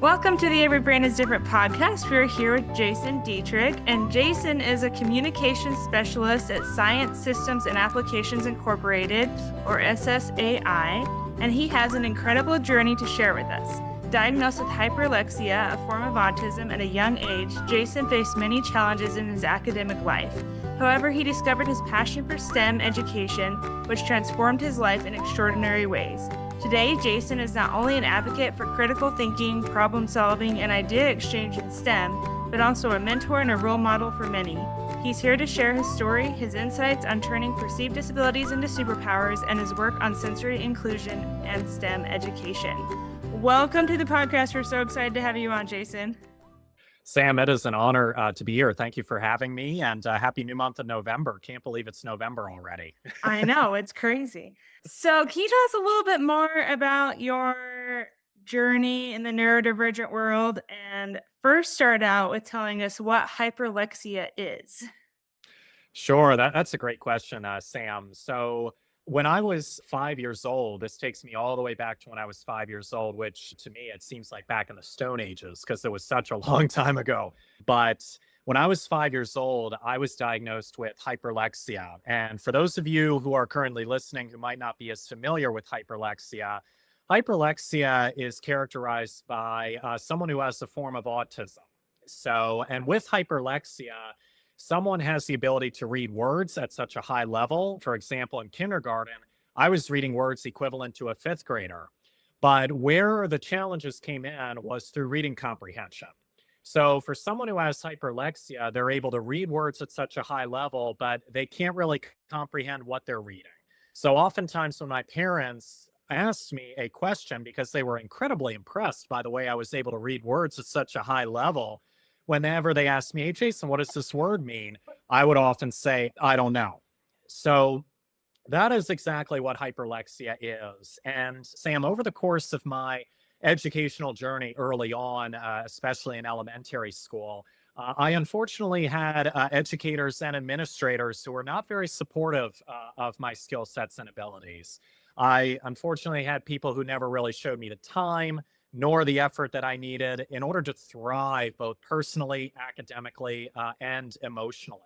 Welcome to the Every Brain is Different podcast. We're here with Jason Dietrich, and Jason is a communications specialist at Science Systems and Applications Incorporated, or SSAI, and he has an incredible journey to share with us. Diagnosed with hyperlexia, a form of autism, at a young age, Jason faced many challenges in his academic life. However, he discovered his passion for STEM education, which transformed his life in extraordinary ways. Today, Jason is not only an advocate for critical thinking, problem solving, and idea exchange in STEM, but also a mentor and a role model for many. He's here to share his story, his insights on turning perceived disabilities into superpowers, and his work on sensory inclusion and STEM education. Welcome to the podcast. We're so excited to have you on, Jason. Sam, it is an honor to be here. Thank you for having me, and happy new month of November. Can't believe it's November already. I know, it's crazy. So can you tell us a little bit more about your journey in the neurodivergent world, and first start out with telling us what hyperlexia is? Sure, that's a great question, Sam. So when I was 5 years old, this takes me all the way back to when I was 5 years old, which to me, it seems like back in the Stone Ages because it was such a long time ago. But when I was 5 years old, I was diagnosed with hyperlexia. And for those of you who are currently listening who might not be as familiar with hyperlexia, hyperlexia is characterized by someone who has a form of autism. And with hyperlexia, someone has the ability to read words at such a high level. For example, in kindergarten, I was reading words equivalent to a fifth grader. But where the challenges came in was through reading comprehension. So for someone who has hyperlexia, they're able to read words at such a high level, but they can't really comprehend what they're reading. So oftentimes when my parents asked me a question, because they were incredibly impressed by the way I was able to read words at such a high level, whenever they asked me, "Hey, Jason, what does this word mean?" I would often say, "I don't know." So that is exactly what hyperlexia is. And Sam, over the course of my educational journey early on, especially in elementary school, I unfortunately had educators and administrators who were not very supportive of my skill sets and abilities. I unfortunately had people who never really showed me the time nor the effort that I needed in order to thrive both personally, academically, and emotionally.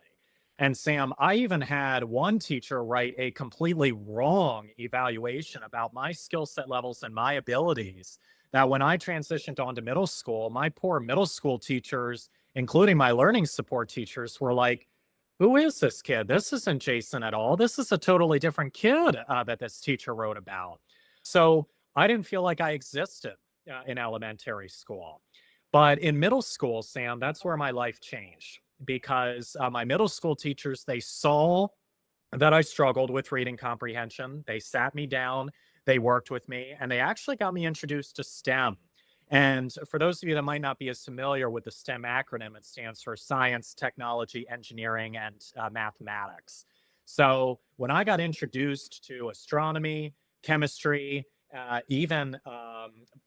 And Sam, I even had one teacher write a completely wrong evaluation about my skill set levels and my abilities, that when I transitioned onto middle school, my poor middle school teachers, including my learning support teachers, were like, "Who is this kid? This isn't Jason at all. This is a totally different kid that this teacher wrote about." So I didn't feel like I existed in elementary school. But in middle school, Sam, that's where my life changed, because my middle school teachers, they saw that I struggled with reading comprehension. They sat me down, they worked with me, and they actually got me introduced to STEM. And for those of you that might not be as familiar with the STEM acronym, it stands for science, technology, engineering, and mathematics. So when I got introduced to astronomy, chemistry, even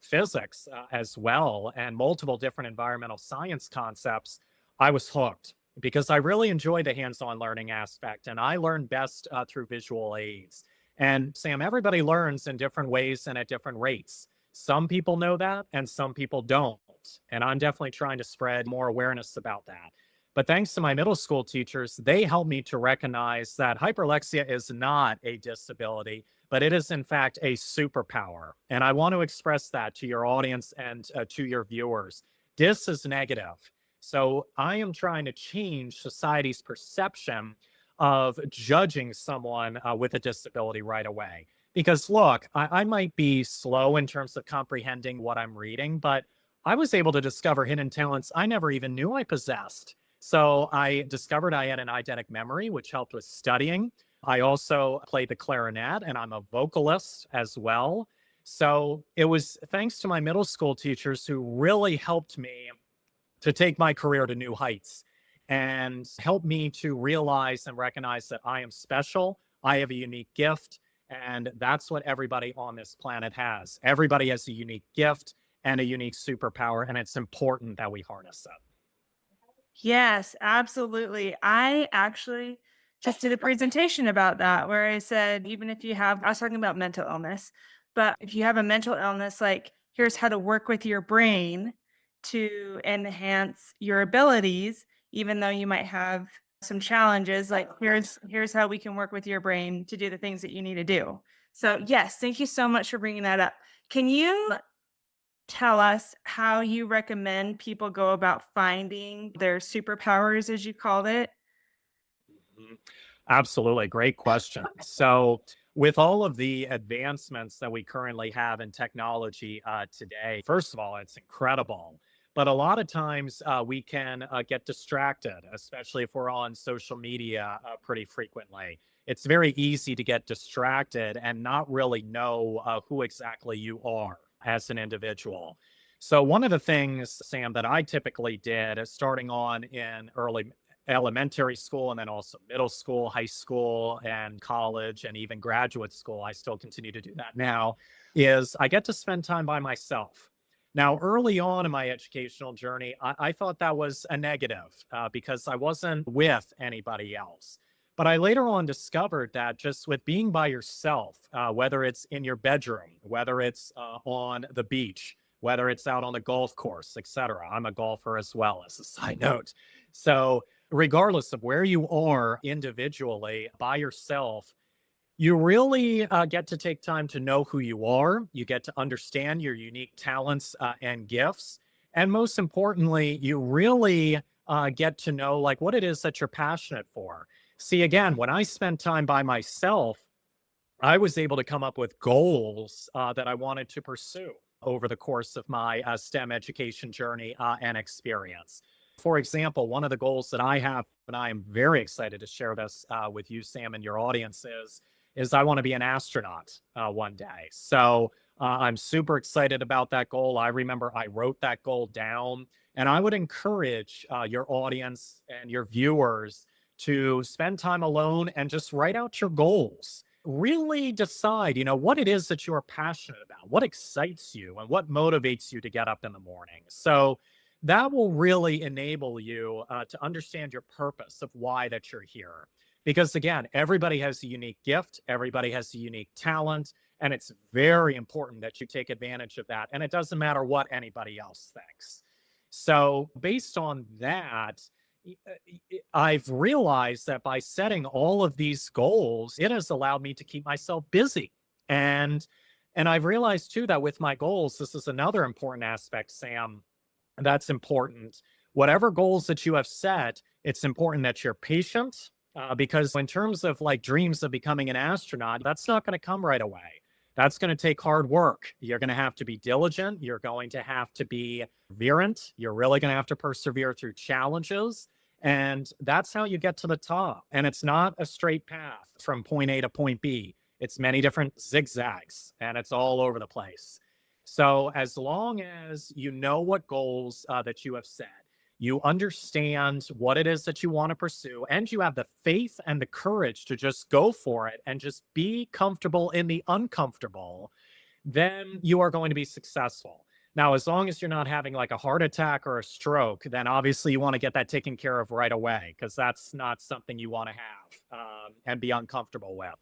physics as well, and multiple different environmental science concepts, I was hooked because I really enjoyed the hands-on learning aspect, and I learned best through visual aids. And Sam, everybody learns in different ways and at different rates. Some people know that and some people don't. And I'm definitely trying to spread more awareness about that. But thanks to my middle school teachers, they helped me to recognize that hyperlexia is not a disability, but it is in fact a superpower. And I want to express that to your audience and to your viewers. Dis is negative. So I am trying to change society's perception of judging someone with a disability right away. Because look, I might be slow in terms of comprehending what I'm reading, but I was able to discover hidden talents I never even knew I possessed. So I discovered I had an eidetic memory, which helped with studying. I also play the clarinet, and I'm a vocalist as well. So it was thanks to my middle school teachers who really helped me to take my career to new heights and helped me to realize and recognize that I am special. I have a unique gift, and that's what everybody on this planet has. Everybody has a unique gift and a unique superpower, and it's important that we harness it. Yes, absolutely. I actually just did a presentation about that where I said, even if you have, I was talking about mental illness, but if you have a mental illness, like here's how to work with your brain to enhance your abilities, even though you might have some challenges. Like here's how we can work with your brain to do the things that you need to do. So yes, thank you so much for bringing that up. Can you tell us how you recommend people go about finding their superpowers, as you called it? Mhm. Absolutely. Great question. So, with all of the advancements that we currently have in technology today, first of all, it's incredible. But a lot of times we can get distracted, especially if we're on social media pretty frequently. It's very easy to get distracted and not really know who exactly you are as an individual. So, one of the things, Sam, that I typically did starting on in early elementary school and then also middle school, high school, and college, and even graduate school, I still continue to do that now, is I get to spend time by myself. Now, early on in my educational journey, I thought that was a negative because I wasn't with anybody else. But I later on discovered that just with being by yourself, whether it's in your bedroom, whether it's on the beach, whether it's out on the golf course, etc. I'm a golfer as well, as a side note. So, regardless of where you are individually by yourself, you really get to take time to know who you are. You get to understand your unique talents and gifts. And most importantly, you really get to know like what it is that you're passionate for. See, again, when I spent time by myself, I was able to come up with goals that I wanted to pursue over the course of my STEM education journey and experience. For example, one of the goals that I have, and I am very excited to share this with you, Sam, and your audience is I want to be an astronaut one day. So I'm super excited about that goal. I remember I wrote that goal down, and I would encourage your audience and your viewers to spend time alone and just write out your goals. Really decide, what it is that you're passionate about, what excites you, and what motivates you to get up in the morning. So that will really enable you to understand your purpose of why that you're here. Because again, everybody has a unique gift, everybody has a unique talent, and it's very important that you take advantage of that. And it doesn't matter what anybody else thinks. So, based on that, I've realized that by setting all of these goals, it has allowed me to keep myself busy. And I've realized too that with my goals, this is another important aspect, Sam, that's important. Whatever goals that you have set, it's important that you're patient because in terms of like dreams of becoming an astronaut, that's not going to come right away. That's going to take hard work. You're going to have to be diligent. You're going to have to be perseverant. You're really going to have to persevere through challenges. And that's how you get to the top. And it's not a straight path from point A to point B. It's many different zigzags and it's all over the place. So, as long as you know what goals that you have set, you understand what it is that you want to pursue, and you have the faith and the courage to just go for it and just be comfortable in the uncomfortable, then you are going to be successful. Now, as long as you're not having like a heart attack or a stroke, then obviously you want to get that taken care of right away because that's not something you want to have and be uncomfortable with.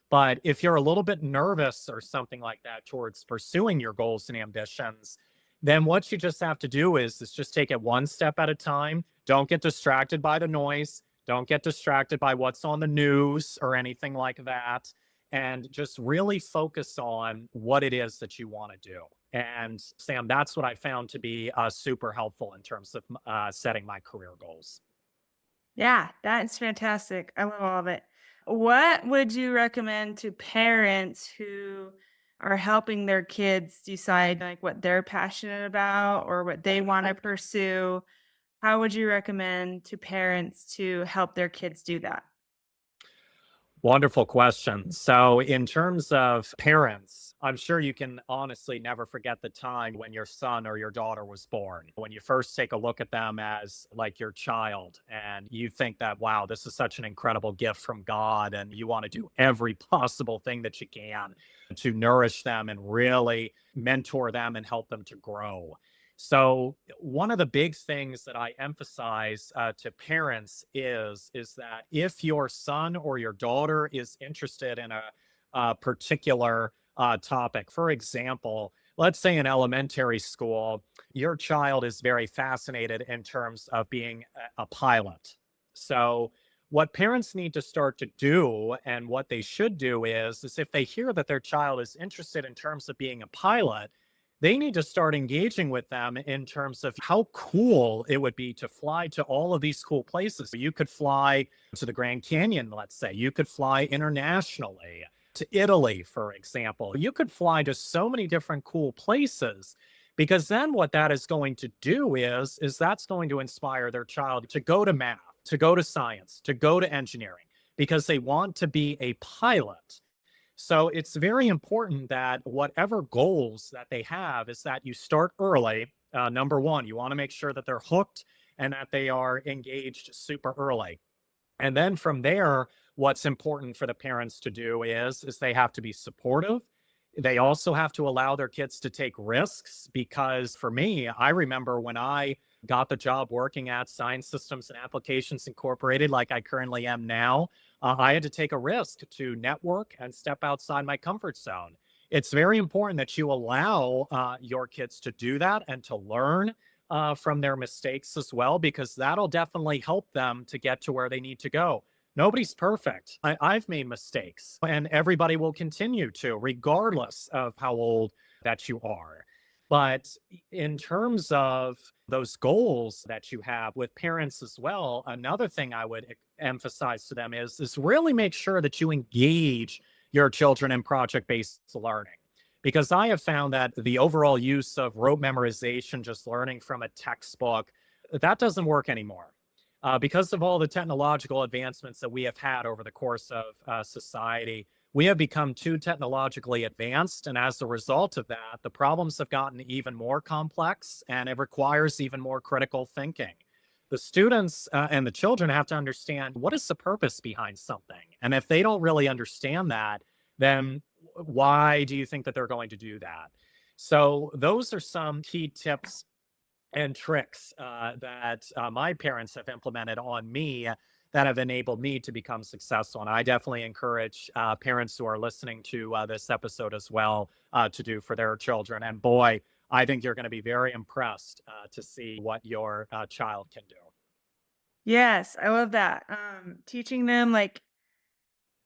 But if you're a little bit nervous or something like that towards pursuing your goals and ambitions, then what you just have to do is just take it one step at a time. Don't get distracted by the noise. Don't get distracted by what's on the news or anything like that. And just really focus on what it is that you want to do. And Sam, that's what I found to be super helpful in terms of setting my career goals. Yeah, that's fantastic. I love all of it. What would you recommend to parents who are helping their kids decide like what they're passionate about or what they want to pursue? How would you recommend to parents to help their kids do that? Wonderful question. So, in terms of parents, I'm sure you can honestly never forget the time when your son or your daughter was born. When you first take a look at them as like your child and you think that, wow, this is such an incredible gift from God, and you want to do every possible thing that you can to nourish them and really mentor them and help them to grow. So one of the big things that I emphasize to parents is that if your son or your daughter is interested in a particular topic, for example, let's say in elementary school, your child is very fascinated in terms of being a pilot. So, what parents need to start to do and what they should do is if they hear that their child is interested in terms of being a pilot, they need to start engaging with them in terms of how cool it would be to fly to all of these cool places. You could fly to the Grand Canyon, let's say. You could fly internationally to Italy, for example. You could fly to so many different cool places because then what that is going to do is that's going to inspire their child to go to math, to go to science, to go to engineering because they want to be a pilot. So it's very important that whatever goals that they have is that you start early. Number one, you want to make sure that they're hooked and that they are engaged super early. And then from there, what's important for the parents to do is they have to be supportive. They also have to allow their kids to take risks because for me, I remember when I got the job working at Science Systems and Applications Incorporated, like I currently am now, I had to take a risk to network and step outside my comfort zone. It's very important that you allow your kids to do that and to learn from their mistakes as well, because that'll definitely help them to get to where they need to go. Nobody's perfect. I've made mistakes, and everybody will continue to, regardless of how old that you are. But in terms of those goals that you have with parents as well, another thing I would emphasize to them is really make sure that you engage your children in project-based learning. Because I have found that the overall use of rote memorization, just learning from a textbook, that doesn't work anymore. Because of all the technological advancements that we have had over the course of society, we have become too technologically advanced. And as a result of that, the problems have gotten even more complex and it requires even more critical thinking. The students and the children have to understand what is the purpose behind something. And if they don't really understand that, then why do you think that they're going to do that? So those are some key tips and tricks that my parents have implemented on me that have enabled me to become successful. And I definitely encourage parents who are listening to this episode as well to do for their children. And boy, I think you're going to be very impressed to see what your child can do. Yes, I love that. Teaching them like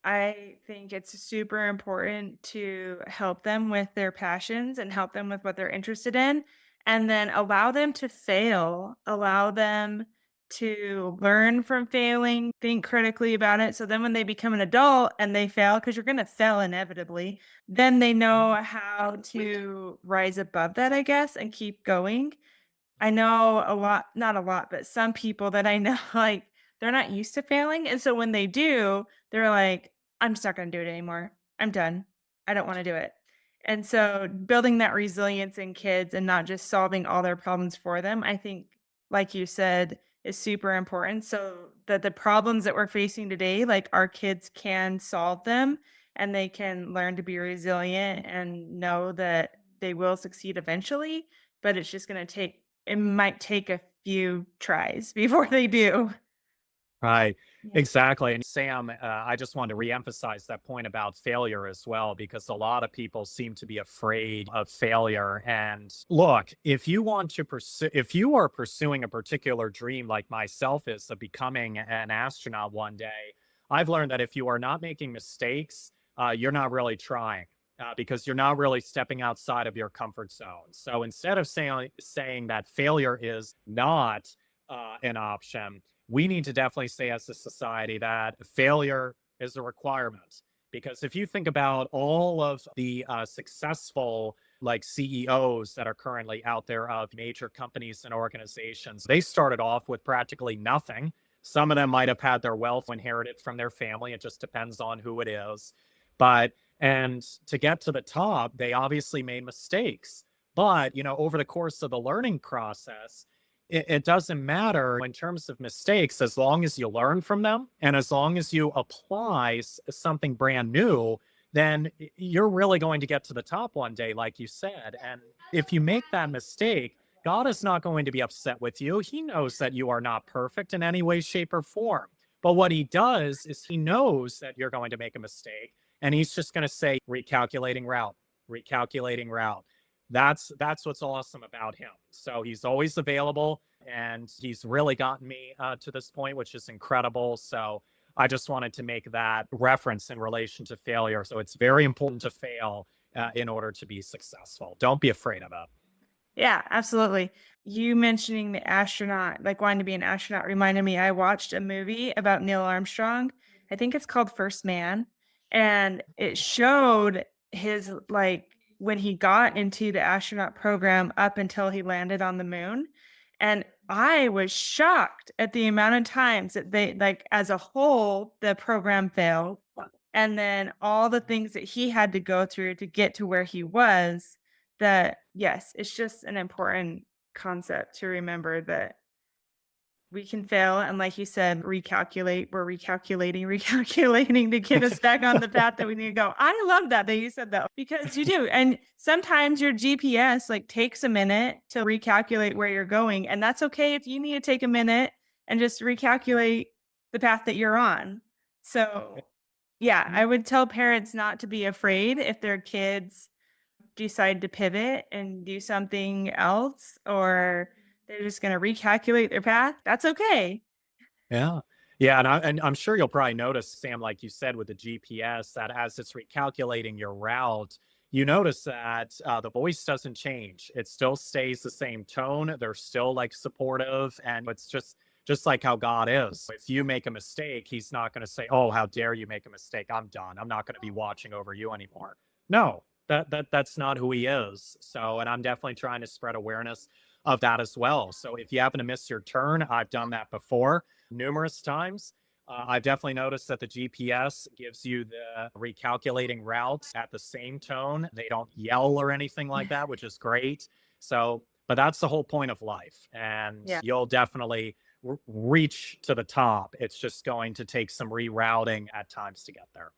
I think it's super important to help them with their passions and help them with what they're interested in, and then allow them to fail, allow them to learn from failing, think critically about it. So then when they become an adult and they fail, because you're going to fail inevitably, then they know how to rise above that, I guess, and keep going. I know a lot, not a lot, but some people that I know, like, they're not used to failing, and so when they do, they're like, "I'm just not gonna do it anymore. I'm done. I don't wanna do it." And so building that resilience in kids and not just solving all their problems for them, I think, like you said, is super important so that the problems that we're facing today, like, our kids can solve them, and they can learn to be resilient and know that they will succeed eventually, but it's just gonna take it might take a few tries before they do. Right. Yeah. Exactly. And Sam, I just wanted to reemphasize that point about failure as well, because a lot of people seem to be afraid of failure. And look, if you want to pursue, if you are pursuing a particular dream like myself is of becoming an astronaut one day, I've learned that if you are not making mistakes, you're not really trying. Because you're not really stepping outside of your comfort zone. So instead of saying that failure is not an option, we need to definitely say as a society that failure is a requirement. Because if you think about all of the successful like CEOs that are currently out there of major companies and organizations, they started off with practically nothing. Some of them might have had their wealth inherited from their family. It just depends on who it is. But, and to get to the top, they obviously made mistakes. But, you know, over the course of the learning process, it doesn't matter in terms of mistakes as long as you learn from them and as long as you apply something brand new, then you're really going to get to the top one day, like you said. And if you make that mistake, God is not going to be upset with you. He knows that you are not perfect in any way, shape, or form. But what he does is he knows that you're going to make a mistake and he's just going to say, recalculating route, recalculating route. That's what's awesome about him. So he's always available, and he's really gotten me to this point, which is incredible. So I just wanted to make that reference in relation to failure. So it's very important to fail in order to be successful. Don't be afraid of it. Yeah, absolutely. You mentioning the astronaut, like wanting to be an astronaut, reminded me I watched a movie about Neil Armstrong. I think it's called First Man. And it showed his, like, when he got into the astronaut program up until he landed on the moon. And I was shocked at the amount of times that they, like, as a whole, the program failed. And then all the things that he had to go through to get to where he was, that yes, it's just an important concept to remember that we can fail, and like you said, recalculate. We're recalculating, recalculating to get us back on the path that we need to go. I love that you said that because you do. And sometimes your GPS like takes a minute to recalculate where you're going. And that's okay if you need to take a minute and just recalculate the path that you're on. So yeah, I would tell parents not to be afraid if their kids decide to pivot and do something else, or they're just gonna recalculate their path. That's okay. Yeah. Yeah, and I'm sure you'll probably notice, Sam, like you said, with the GPS, that as it's recalculating your route, you notice that the voice doesn't change. It still stays the same tone. They're still like supportive, and it's just like how God is. If you make a mistake, He's not going to say, "Oh, how dare you make a mistake? I'm done. I'm not going to be watching over you anymore." No, that's not who He is. So, and I'm definitely trying to spread awareness of that as well. So, if you happen to miss your turn, I've done that before numerous times. I've definitely noticed that the GPS gives you the recalculating routes at the same tone. They don't yell or anything like that, which is great. So, but that's the whole point of life. And Yeah. you'll definitely reach to the top. It's just going to take some rerouting at times to get there.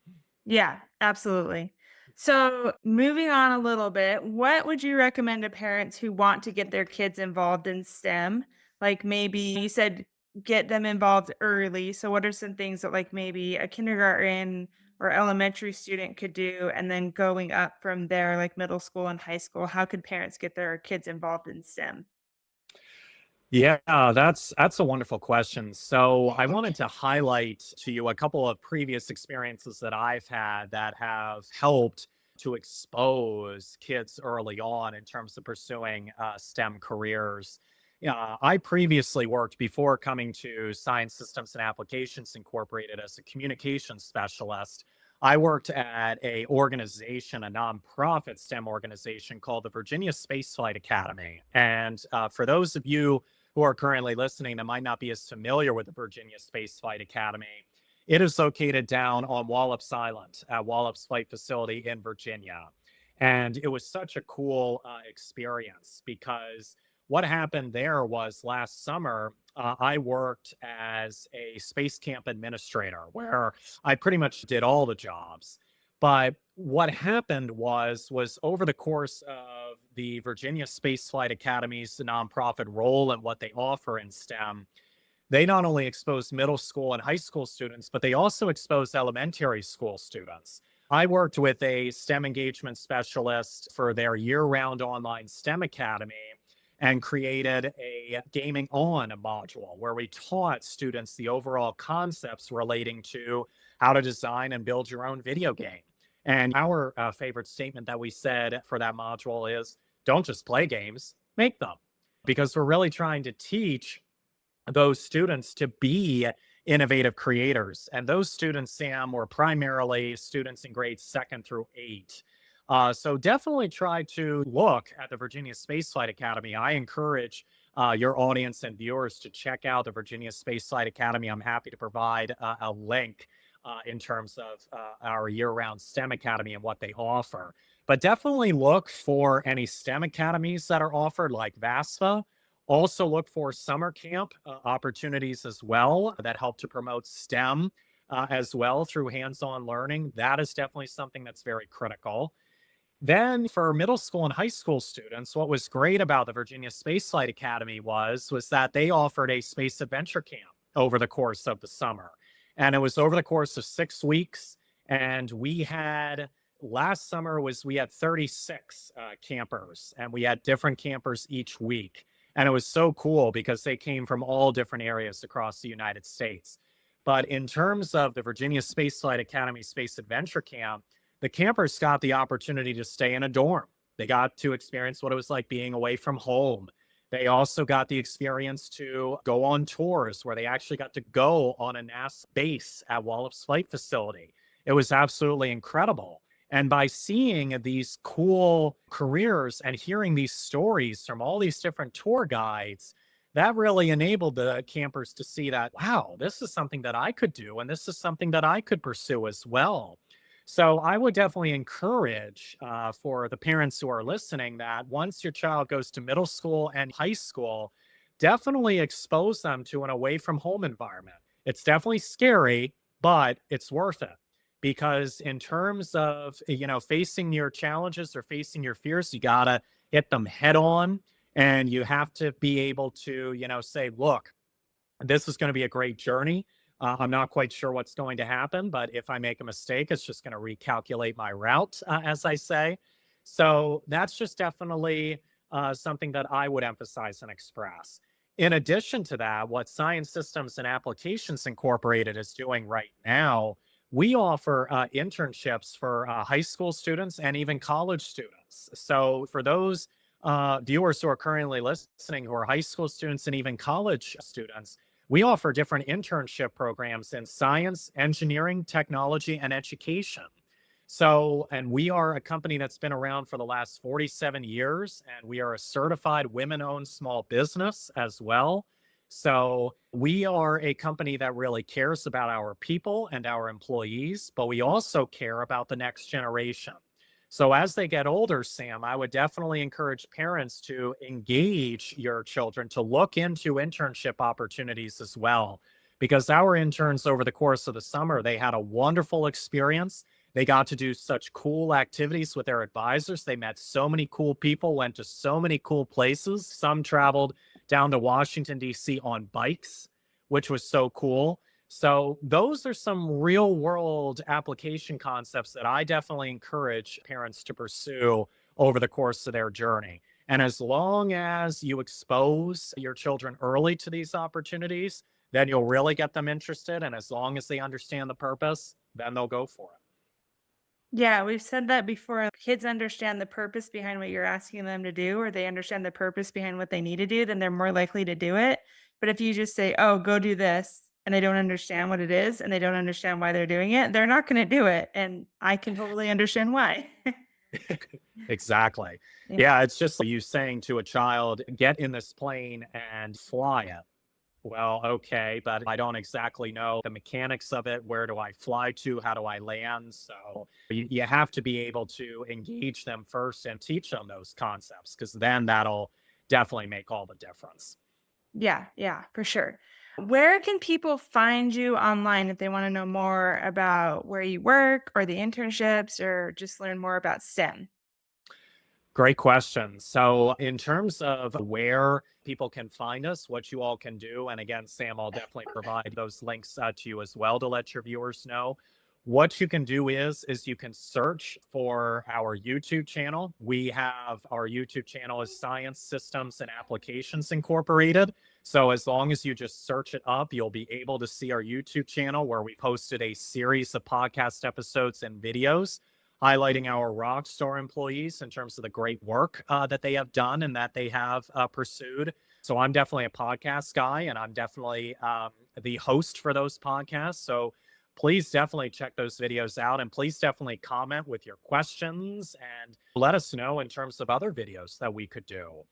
Yeah, absolutely. So, moving on a little bit, what would you recommend to parents who want to get their kids involved in STEM? Like maybe you said get them involved early. So, what are some things that, like, maybe a kindergarten or elementary student could do? And then going up from there, like middle school and high school, how could parents get their kids involved in STEM? Yeah, that's a wonderful question. So I wanted to highlight to you a couple of previous experiences that I've had that have helped to expose kids early on in terms of pursuing STEM careers. Yeah, I previously worked before coming to Science Systems and Applications Incorporated as a communications specialist. I worked at a organization, a nonprofit STEM organization called the Virginia Spaceflight Academy. And for those of you who are currently listening that might not be as familiar with the Virginia Spaceflight Academy, it is located down on Wallops Island at Wallops Flight Facility in Virginia. And it was such a cool experience because what happened there was last summer, I worked as a space camp administrator where I pretty much did all the jobs. But what happened was over the course of the Virginia Space Flight Academy's nonprofit role and what they offer in STEM, they not only expose middle school and high school students, but they also expose elementary school students. I worked with a STEM engagement specialist for their year-round online STEM academy and created a gaming on module where we taught students the overall concepts relating to how to design and build your own video game. And our favorite statement that we said for that module is don't just play games, make them. Because we're really trying to teach those students to be innovative creators. And those students, Sam, were primarily students in grades 2nd through 8. So definitely try to look at the Virginia Spaceflight Academy. I encourage your audience and viewers to check out the Virginia Spaceflight Academy. I'm happy to provide a link in terms of our year-round STEM Academy and what they offer. But definitely look for any STEM academies that are offered like VASFA. Also look for summer camp opportunities as well that help to promote STEM as well through hands-on learning. That is definitely something that's very critical. Then for middle school and high school students, what was great about the Virginia Spaceflight Academy was that they offered a space adventure camp over the course of the summer. And it was over the course of 6 weeks. And we had last summer we had 36 campers, and we had different campers each week. And it was so cool because they came from all different areas across the United States. But in terms of the Virginia Space Flight Academy Space Adventure Camp, the campers got the opportunity to stay in a dorm. They got to experience what it was like being away from home. They also got the experience to go on tours where they actually got to go on a NASA base at Wallops Flight Facility. It was absolutely incredible. And by seeing these cool careers and hearing these stories from all these different tour guides, that really enabled the campers to see that, wow, this is something that I could do, and this is something that I could pursue as well. So I would definitely encourage for the parents who are listening that once your child goes to middle school and high school, definitely expose them to an away from home environment. It's definitely scary, but it's worth it. Because in terms of, facing your challenges or facing your fears, you got to hit them head on, and you have to be able to, say, look, this is going to be a great journey. I'm not quite sure what's going to happen, but if I make a mistake, it's just going to recalculate my route, as I say. So that's just definitely something that I would emphasize and express. In addition to that, what Science Systems and Applications Incorporated is doing right now, we offer internships for high school students and even college students. So for those viewers who are currently listening who are high school students and even college students, we offer different internship programs in science, engineering, technology, and education. So, and we are a company that's been around for the last 47 years, and we are a certified women-owned small business as well. So we are a company that really cares about our people and our employees, but we also care about the next generation. So as they get older, Sam, I would definitely encourage parents to engage your children to look into internship opportunities as well. Because our interns over the course of the summer, they had a wonderful experience. They got to do such cool activities with their advisors. They met so many cool people, went to so many cool places. Some traveled down to Washington, D.C. on bikes, which was so cool. So those are some real world application concepts that I definitely encourage parents to pursue over the course of their journey. And as long as you expose your children early to these opportunities, then you'll really get them interested. And as long as they understand the purpose, then they'll go for it. Yeah, we've said that before. Kids understand the purpose behind what you're asking them to do, or they understand the purpose behind what they need to do, then they're more likely to do it. But if you just say, oh, go do this, and they don't understand what it is, and they don't understand why they're doing it, they're not going to do it. And I can totally understand why. Exactly. Yeah. Yeah, it's just like you saying to a child, get in this plane and fly it. Well, okay, but I don't exactly know the mechanics of it. Where do I fly to? How do I land? So you have to be able to engage them first and teach them those concepts, because then that'll definitely make all the difference. Yeah, for sure. Where can people find you online if they want to know more about where you work or the internships or just learn more about STEM? Great question. So, in terms of where people can find us, what you all can do, and again, Sam, I'll definitely provide those links to you as well to let your viewers know. What you can do is you can search for our YouTube channel. We have our YouTube channel is Science Systems and Applications Incorporated. So as long as you just search it up, you'll be able to see our YouTube channel where we posted a series of podcast episodes and videos highlighting our rock star employees in terms of the great work that they have done and that they have pursued. So I'm definitely a podcast guy, and I'm definitely the host for those podcasts. So please definitely check those videos out, and please definitely comment with your questions and let us know in terms of other videos that we could do.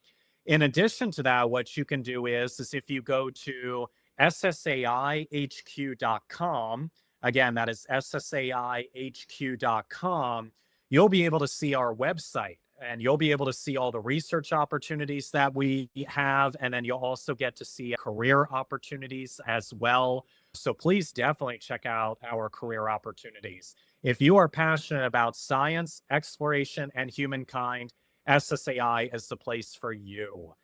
In addition to that, what you can do is if you go to SSAIHQ.com, again, that is SSAIHQ.com, you'll be able to see our website, and you'll be able to see all the research opportunities that we have. And then you'll also get to see career opportunities as well. So please definitely check out our career opportunities. If you are passionate about science, exploration, and humankind, SSAI is the place for you.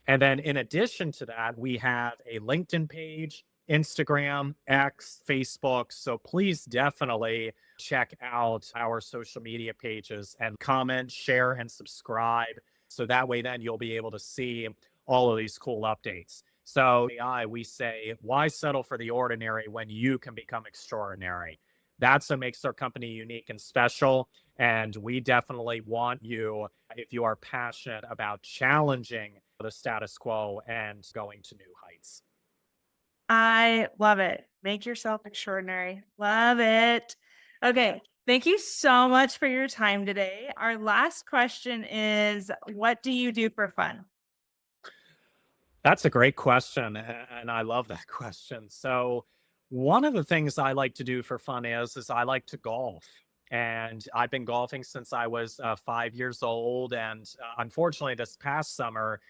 And then in addition to that, we have a LinkedIn page, Instagram, X, Facebook. So please definitely check out our social media pages and comment, share, and subscribe. So that way, then you'll be able to see all of these cool updates. So, AI, we say, why settle for the ordinary when you can become extraordinary? That's what makes our company unique and special. And we definitely want you, if you are passionate about challenging the status quo and going to new heights. I love it. Make yourself extraordinary. Love it. Okay. Thank you so much for your time today. Our last question is, what do you do for fun? That's a great question, and I love that question. So, one of the things I like to do for fun is I like to golf, and I've been golfing since I was 5 years old. And unfortunately, this past summer,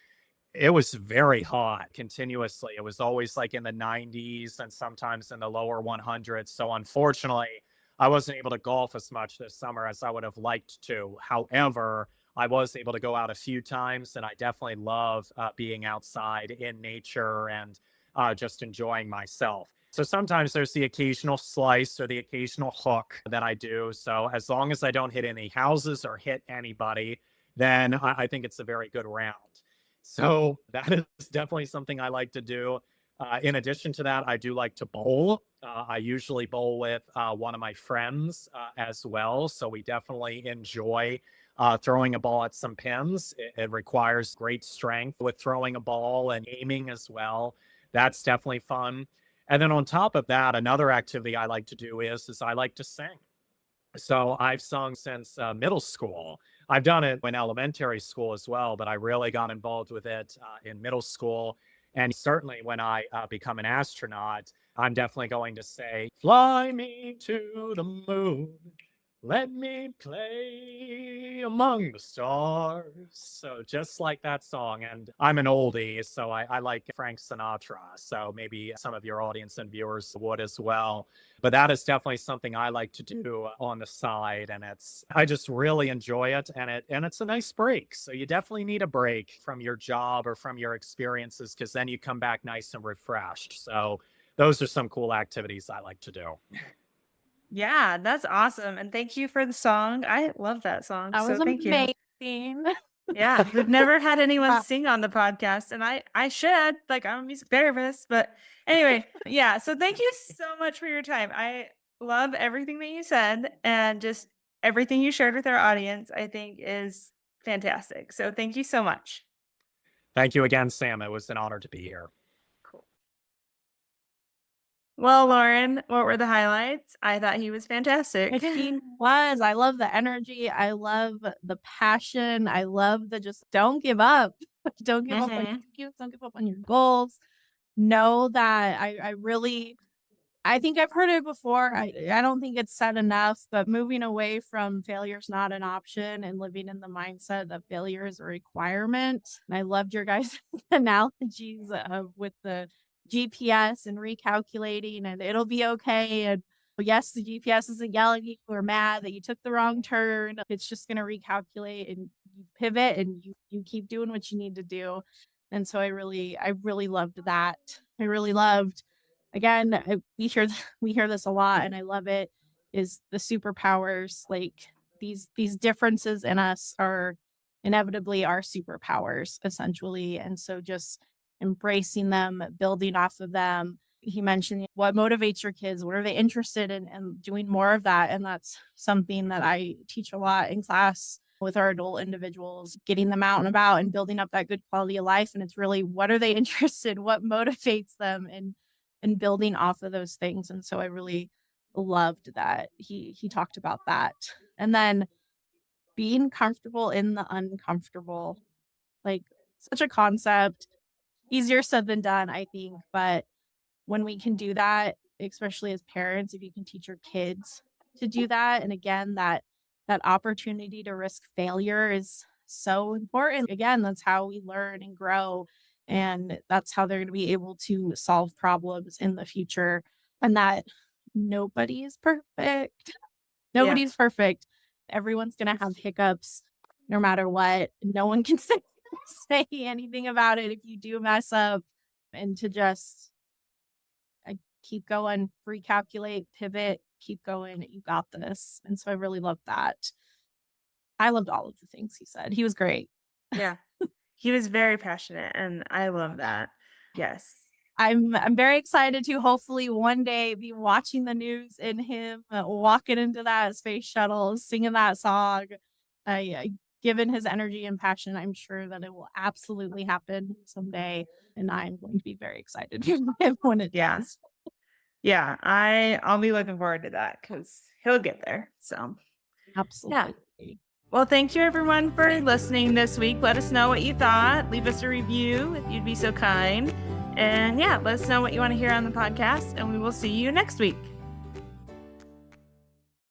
it was very hot continuously. It was always like in the 90s and sometimes in the lower 100s. So unfortunately, I wasn't able to golf as much this summer as I would have liked to. However, I was able to go out a few times, and I definitely love being outside in nature and just enjoying myself. So sometimes there's the occasional slice or the occasional hook that I do. So as long as I don't hit any houses or hit anybody, then I think it's a very good round. So that is definitely something I like to do. In addition to that, I do like to bowl. I usually bowl with one of my friends as well. So we definitely enjoy throwing a ball at some pins. It requires great strength with throwing a ball and aiming as well. That's definitely fun. And then on top of that, another activity I like to do is I like to sing. So I've sung since middle school. I've done it in elementary school as well, but I really got involved with it in middle school. And certainly when I become an astronaut, I'm definitely going to say, fly me to the moon. Let me play among the stars. So just like that song. And I'm an oldie, so I like Frank Sinatra. So maybe some of your audience and viewers would as well. But that is definitely something I like to do on the side. And I just really enjoy it. And it's a nice break. So you definitely need a break from your job or from your experiences, because then you come back nice and refreshed. So those are some cool activities I like to do. Yeah, that's awesome. And thank you for the song. I love that song. That was So thank you. amazing. Yeah, we've never had anyone Uh, sing on the podcast, and I should. Like, I'm a music therapist, but anyway, yeah. So thank you so much for your time. I love everything that you said, and just everything you shared with our audience, I think is fantastic. So thank you so much. Thank you again, Sam. It was an honor to be here. Cool. Well, Lauren, what were the highlights? I thought he was fantastic. He was. I love the energy. I love the passion. I love the just don't give up. Don't give up on Mhm. your don't give up on your goals. Know that I really I think I've heard it before. I don't think it's said enough, but moving away from failure is not an option and living in the mindset that failure is a requirement. And I loved your guys' analogies with the GPS and recalculating, and it'll be okay. And yes, the GPS isn't yelling at you or mad that you took the wrong turn. It's just going to recalculate, and you pivot, and you keep doing what you need to do. And so I really loved that. I really loved, again, we hear this a lot, and I love it, is the superpowers. Like, these differences in us are inevitably our superpowers, essentially. And so just embracing them, building off of them. He mentioned what motivates your kids, what are they interested in, and doing more of that. And that's something that I teach a lot in class with our adult individuals, getting them out and about and building up that good quality of life. And it's really, what are they interested, what motivates them, and building off of those things. And so I really loved that he talked about that. And then being comfortable in the uncomfortable, like, such a concept, easier said than done, I think. But when we can do that, especially as parents, if you can teach your kids to do that, and again, that opportunity to risk failure is so important. Again, that's how we learn and grow, and that's how they're going to be able to solve problems in the future. And that nobody is perfect. Yeah. Nobody's perfect. Everyone's going to have hiccups no matter what. No one can say anything about it if you do mess up. And to just keep going, recalculate, pivot, keep going. You got this. And so I really loved that. I loved all of the things he said. He was great. Yeah. He was very passionate, and I love that. Yes. I'm very excited to hopefully one day be watching the news and him walking into that space shuttle, singing that song. Given his energy and passion, I'm sure that it will absolutely happen someday, and I'm going to be very excited when it Yeah. does. Yeah, I'll be looking forward to that because he'll get there. So, Absolutely. well, thank you everyone for listening this week. Let us know what you thought. Leave us a review if you'd be so kind. And yeah, let us know what you want to hear on the podcast, and we will see you next week.